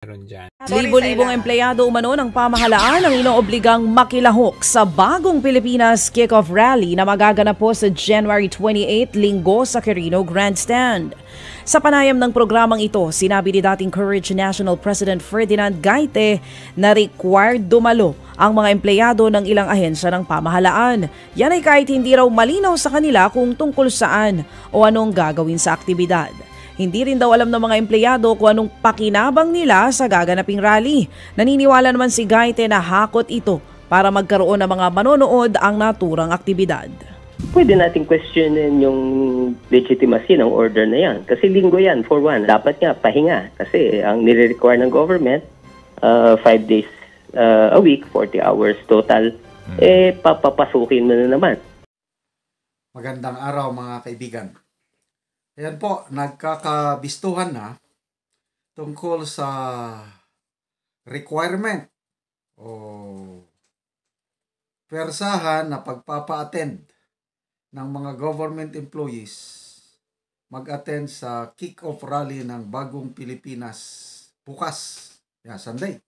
meron dyan. Libo-libong empleyado umano ng pamahalaan ang inoobligang makilahok sa bagong Pilipinas Kickoff Rally na magaganap po sa January 28, Linggo sa Quirino Grandstand. Sa panayam ng programang ito, sinabi ni dating Courage National President Ferdinand Gaite na required dumalo ang mga empleyado ng ilang ahensya ng pamahalaan. Yan ay kahit hindi raw malinaw sa kanila kung tungkol saan o anong gagawin sa aktibidad. Hindi rin daw alam ng mga empleyado kung anong pakinabang nila sa gaganaping rally. Naniniwala naman si Gaite na hakot ito para magkaroon ng mga manonood ang naturang aktibidad. Pwede nating questionin yung legitimacy ng order na yan. Kasi linggo yan, for one. Dapat nga pahinga. Kasi ang nire-require ng government, 5 days a week, 40 hours total, papapasukin mo na naman. Magandang araw mga kaibigan. Ayan po, nagkakabistuhan na tungkol sa requirement o persahan na pagpapa-attend ng mga government employees mag-attend sa kick-off rally ng Bagong Pilipinas bukas, Sunday.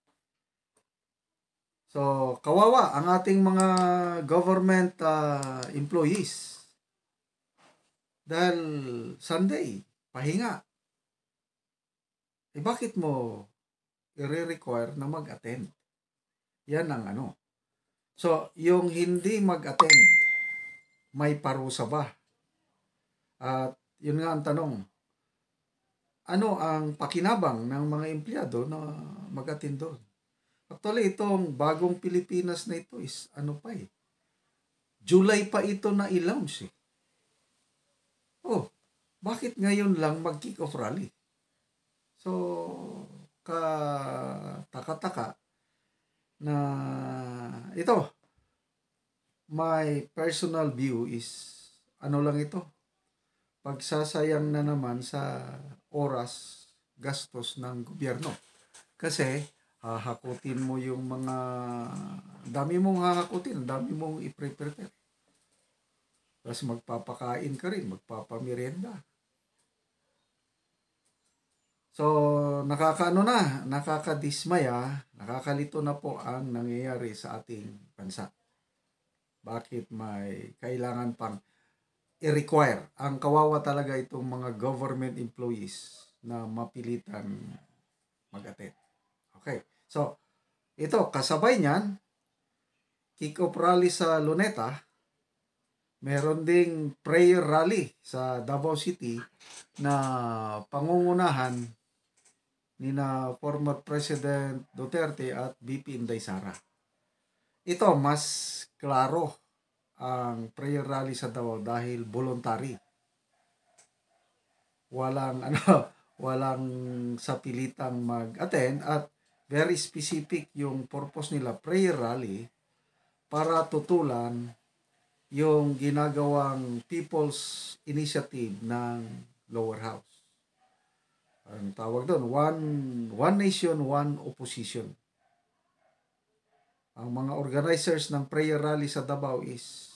So, kawawa ang ating mga government employees. Dahil Sunday, pahinga. Bakit mo i-require na mag-attend? Yan ang ano. So, yung hindi mag-attend, may parusa ba? At yun nga ang tanong, ano ang pakinabang ng mga empleyado na mag-attend doon? Actually, itong Bagong Pilipinas na ito is July pa ito na i-launch eh. Bakit ngayon lang mag-kick-off rally? So, taka-taka na ito, my personal view is, lang ito, pagsasayang na naman sa oras, gastos ng gobyerno. Kasi, hahakutin mo yung mga, dami mong hahakutin, dami mong i-prepare. Tapos magpapakain ka rin, magpapamerienda. So, nakakadismaya, nakakalito na po ang nangyayari sa ating bansa. Bakit may kailangan pang i-require? Ang kawawa talaga itong mga government employees na mapilitan mag-attend. Okay, so, ito, kasabay niyan, kick-off rally sa Luneta, meron ding prayer rally sa Davao City na pangungunahan ni na former President Duterte at VP Inday Sara. Ito, mas klaro ang prayer rally sa Davao dahil voluntary. Walang sa pilitang mag-attend at very specific yung purpose nila, prayer rally, para tutulan yung ginagawang People's Initiative ng Lower House. Ang tawag doon, one Nation, One Opposition. Ang mga organizers ng prayer rally sa Davao is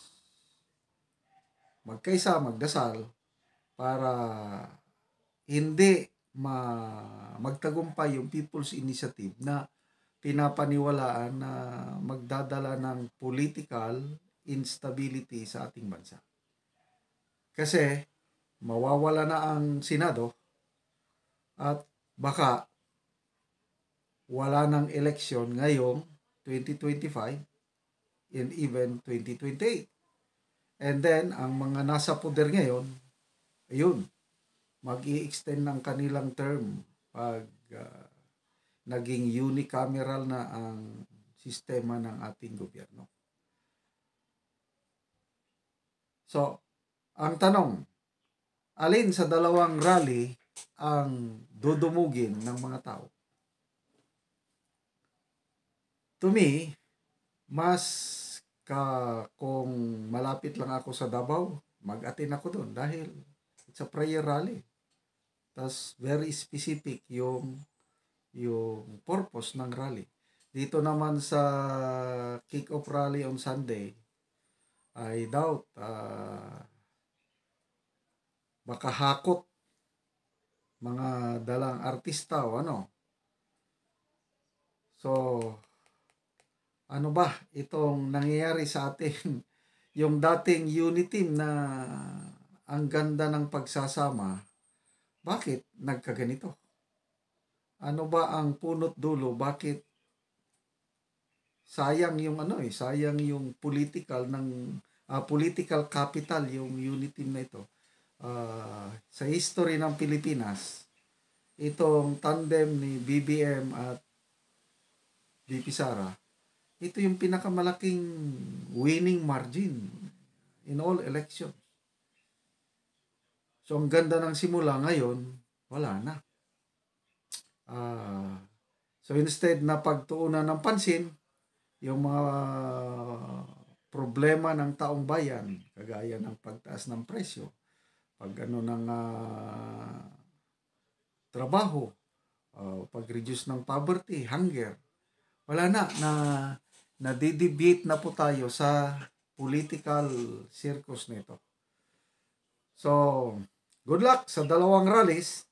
magkaisa, magdasal para hindi magtagumpay yung People's Initiative na pinapaniwalaan na magdadala ng political instability sa ating bansa. Kasi mawawala na ang Senado at baka wala ng eleksyon ngayong 2025 and even 2028. And then, ang mga nasa poder ngayon, mag-i-extend ng kanilang term pag naging unicameral na ang sistema ng ating gobyerno. So, ang tanong, alin sa dalawang rally ang dudumugin ng mga tao? To me, kung malapit lang ako sa Davao, mag-attend ako doon dahil it's a prayer rally. Tapos very specific yung purpose ng rally. Dito naman sa kick-off rally on Sunday, I doubt baka hakot mga dalang artista o So, ano ba itong nangyayari sa ating yung dating unity team na ang ganda ng pagsasama, bakit nagkaganito? Ano ba ang punot dulo? Bakit sayang yung sayang yung political capital yung unity team na ito. Sa history ng Pilipinas, itong tandem ni BBM at VP Sara, ito yung pinakamalaking winning margin in all elections. So, ang ganda ng simula ngayon, wala na. So, instead na pagtuunan ng pansin, yung mga problema ng taong bayan, kagaya ng pagtaas ng presyo, ng trabaho, pag-reduce ng poverty, hunger, wala na didebate na po tayo sa political circus nito. So, good luck sa dalawang rallies.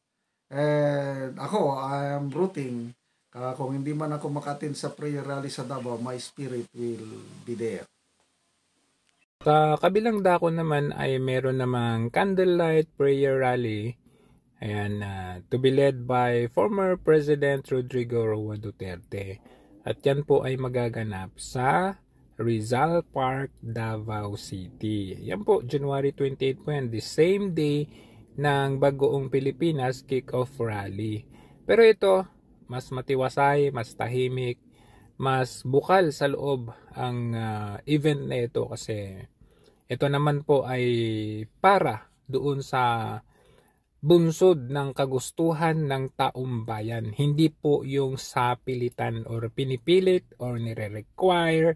And ako, I am rooting. Kung hindi man ako makatin sa prayer rally sa Davao, my spirit will be there. Sa kabilang dako naman ay meron namang candlelight prayer rally. Ayan, to be led by former President Rodrigo Roa Duterte. At yan po ay magaganap sa Rizal Park, Davao City. Yan po, January 28 po yan. The same day ng Bagoong Pilipinas Kick-Off Rally. Pero ito, mas matiwasay, mas tahimik, mas bukal sa loob ang event na ito kasi ito naman po ay para doon sa bunsod ng kagustuhan ng taong bayan. Hindi po yung sapilitan or pinipilit or nire-require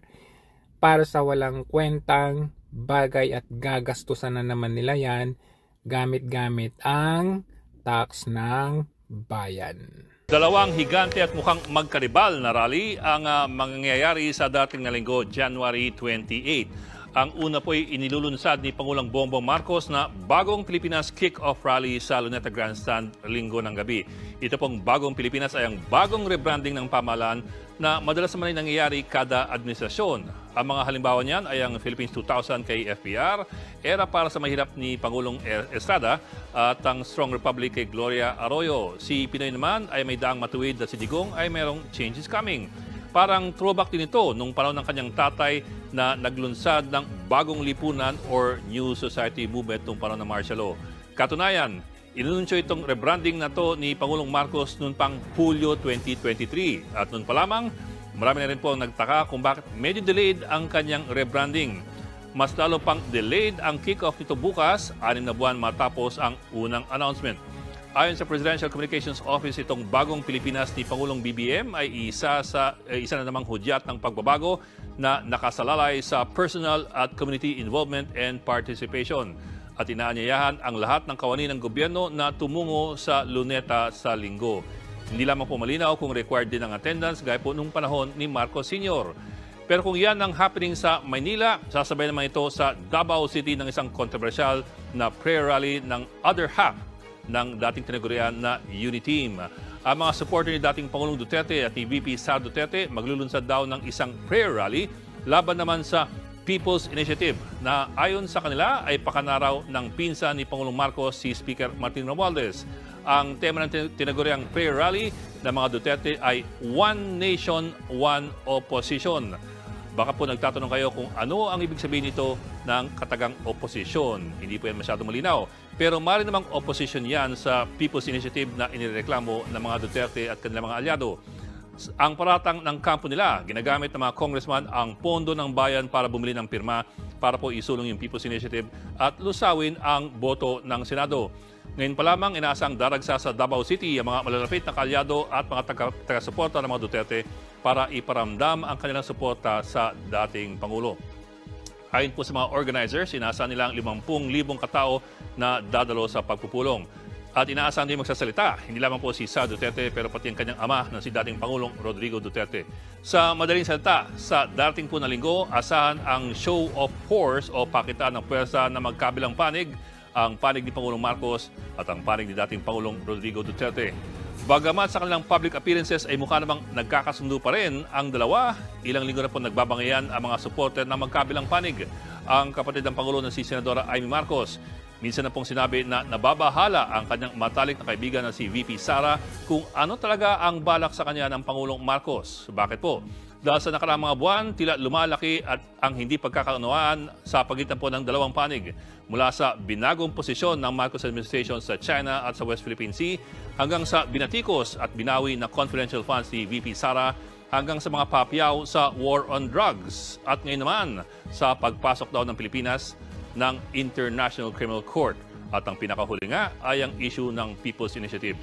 para sa walang kwentang bagay at gagastusan na naman nila yan gamit-gamit ang tax ng bayan. Dalawang higante at mukhang magkaribal na rally ang mangyayari sa dating na linggo, January 28. Ang una po ay inilulunsad ni Pangulong Bongbong Marcos na Bagong Pilipinas Kick-Off Rally sa Luneta Grandstand linggo ng gabi. Ito pong Bagong Pilipinas ay ang bagong rebranding ng pamahalaan na madalas naman ay nangyayari kada administrasyon. Ang mga halimbawa niyan ay ang Philippines 2000 kay FPR, Era para sa Mahirap ni Pangulong Estrada at ang Strong Republic kay Gloria Arroyo. Si Pinoy naman ay may daang matuwid at si Digong ay mayroong changes coming. Parang throwback din ito nung panahon ng kanyang tatay na naglunsad ng bagong lipunan or New Society Movement nung panahon ng martial law. Katunayan, inununsyo itong rebranding na to ni Pangulong Marcos noon pang Hulyo 2023. At noon pa lamang, marami na rin po ang nagtaka kung bakit medyo delayed ang kanyang rebranding. Mas lalo pang delayed ang kick-off nito bukas, 6 na buwan matapos ang unang announcement. Ayon sa Presidential Communications Office, itong Bagong Pilipinas ni Pangulong BBM ay isa na namang hudyat ng pagbabago na nakasalalay sa personal at community involvement and participation. At inaanyayahan ang lahat ng kawani ng gobyerno na tumungo sa Luneta sa linggo. Hindi lamang po malinaw kung required din ang attendance gaya po nung panahon ni Marcos Sr. Pero kung yan ang happening sa Maynila, sasabay naman ito sa Davao City ng isang kontrobersyal na prayer rally ng other half ng dating tinagurian na Unity Team. Ang mga supporter ni dating Pangulong Duterte at ni VP Sara Duterte maglulunsad daw ng isang prayer rally laban naman sa People's Initiative na ayon sa kanila ay pakanaraw ng pinsan ni Pangulong Marcos, si Speaker Martin Romualdez. Ang tema ng tinaguriang prayer rally ng mga Duterte ay One Nation, One Opposition. Baka po nagtatanong kayo kung ano ang ibig sabihin nito ng katagang oposisyon. Hindi po yan masyadong malinaw. Pero mali namang opposition yan sa People's Initiative na inireklamo ng mga Duterte at kanilang mga alyado. Ang paratang ng kampo nila, ginagamit ng mga congressman ang pondo ng bayan para bumili ng pirma para po isulong yung People's Initiative at lusawin ang boto ng Senado. Ngayon pa lamang inaasang daragsa sa Davao City ang mga malalapit na kaalyado at mga taga-suporta ng mga Duterte para iparamdam ang kanilang suporta sa dating Pangulo. Ayon po sa mga organizers, inaasahan nilang 50,000 katao na dadalo sa pagpupulong. At inaasahan din magsasalita, hindi lamang po si Sara Duterte pero pati ang kanyang ama na si dating Pangulong Rodrigo Duterte. Sa madaling salita, sa dating po na linggo, asahan ang show of force o pakitaan ng pwersa na magkabilang panig, ang panig ni Pangulong Marcos at ang panig ni dating Pangulong Rodrigo Duterte. Bagamat sa kanilang public appearances ay mukha namang nagkakasundo pa rin ang dalawa, ilang linggo na po nagbabangayan ang mga supporter ng magkabilang panig. Ang kapatid ng Pangulo na si Senadora Amy Marcos, minsan na pong sinabi na nababahala ang kanyang matalik na kaibigan na si VP Sara kung ano talaga ang balak sa kanya ng Pangulong Marcos. Bakit po? Dahil sa nakaraang mga buwan, tila lumalaki at ang hindi pagkakaunawaan sa pagitan po ng dalawang panig. Mula sa binagong posisyon ng Marcos administration sa China at sa West Philippine Sea hanggang sa binatikos at binawi na confidential funds ni VP Sara hanggang sa mga papiyaw sa war on drugs at ngayon naman sa pagpasok daw ng Pilipinas ng International Criminal Court. At ang pinakahuli nga ay ang issue ng People's Initiative.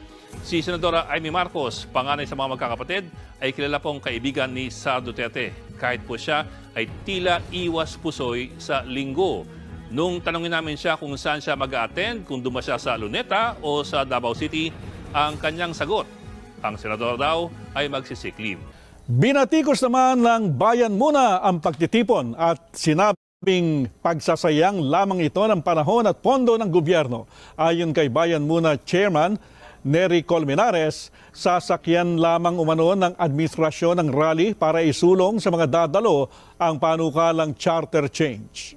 Si Senadora Amy Marcos, panganay sa mga magkakapatid, ay kilala pong kaibigan ni Sara Duterte. Kahit po siya ay tila iwas pusoy sa linggo. Nung tanongin namin siya kung saan siya mag-a-attend, kung duma siya sa Luneta o sa Davao City, ang kanyang sagot, ang senador daw ay magsisick leave. Binatikos naman ng Bayan Muna ang pagtitipon at sinabing pagsasayang lamang ito ng panahon at pondo ng gobyerno. Ayon kay Bayan Muna Chairman Nery Colmenares, sasakyan lamang umano ng administrasyon ng rally para isulong sa mga dadalo ang panukalang charter change.